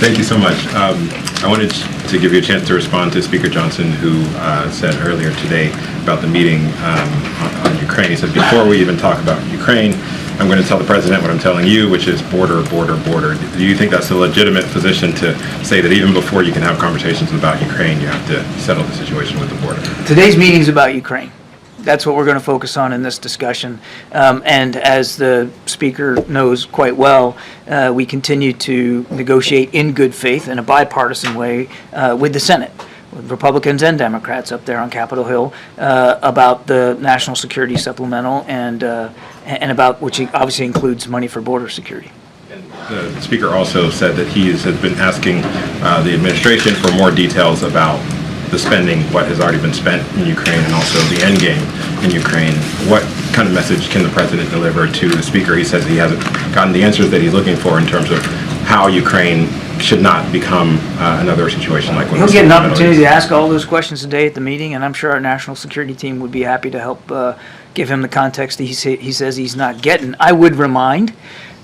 Thank you so much. I wanted to give you a chance to respond to Speaker Johnson, who said earlier today about the meeting on Ukraine. He said, before we even talk about Ukraine, I'm going to tell the president what I'm telling you, which is border, border, border. Do you think that's a legitimate position to say that even before you can have conversations about Ukraine, you have to settle the situation with the border? Today's meeting is about Ukraine. That's what we're going to focus on in this discussion. And as the Speaker knows quite well, we continue to negotiate in good faith in a bipartisan way with the Senate, with Republicans and Democrats up there on Capitol Hill about the National Security Supplemental and about, which obviously includes money for border security. The Speaker also said that he has been asking the administration for more details about the spending, what has already been spent in Ukraine, and also the end game in Ukraine. What kind of message can the president deliver to the Speaker? He says he hasn't gotten the answers that he's looking for in terms of how Ukraine should not become another situation like what he'll get an opportunity to ask all those questions today at the meeting, and I'm sure our national security team would be happy to help give him the context that he says he's not getting. I would remind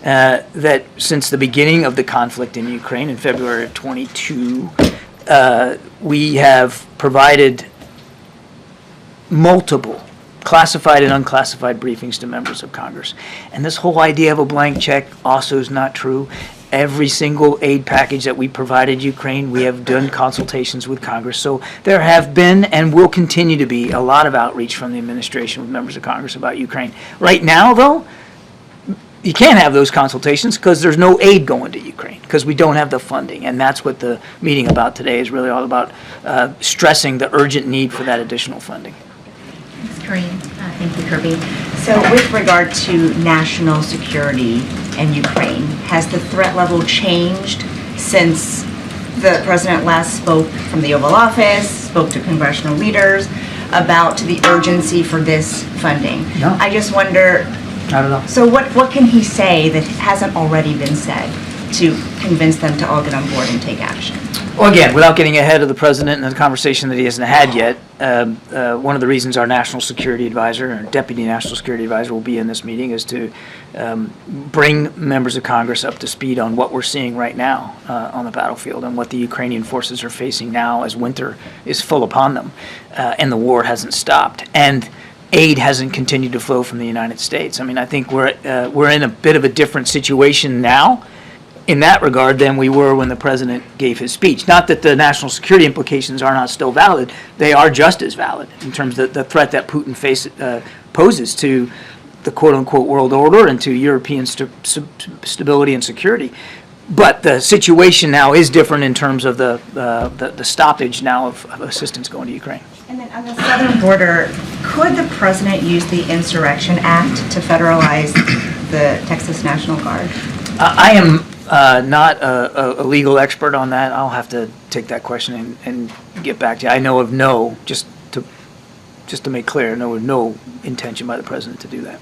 that since the beginning of the conflict in Ukraine in February of 22, we have provided multiple classified and unclassified briefings to members of Congress. And this whole idea of a blank check also is not true. Every single aid package that we provided Ukraine, we have done consultations with Congress. So there have been and will continue to be a lot of outreach from the administration with members of Congress about Ukraine. Right now, though, you can't have those consultations because there's no aid going to Ukraine because we don't have the funding. And that's what the meeting about today is really all about, stressing the urgent need for that additional funding. Ms. Kareem, thank you, Kirby. So with regard to national security and Ukraine, has the threat level changed since the president last spoke from the Oval Office, spoke to congressional leaders about the urgency for this funding? No. I just wonder, Not at all. so what can he say that hasn't already been said to convince them to all get on board and take action? Well, again, without getting ahead of the president and the conversation that he hasn't had yet, one of the reasons our national security advisor, or deputy national security advisor, will be in this meeting is to bring members of Congress up to speed on what we're seeing right now on the battlefield and what the Ukrainian forces are facing now as winter is full upon them and the war hasn't stopped. And aid hasn't continued to flow from the United States. I mean, I think we're in a bit of a different situation now in that regard than we were when the president gave his speech. Not that the national security implications are not still valid. They are just as valid in terms of the threat that Putin poses to the quote-unquote world order and to European stability and security. But the situation now is different in terms of the stoppage now of assistance going to Ukraine. And then on the southern border, could the president use the Insurrection Act to federalize the Texas National Guard? I am not a legal expert on that. I'll have to take that question and get back to you. I know of no, just to make clear, no intention by the president to do that.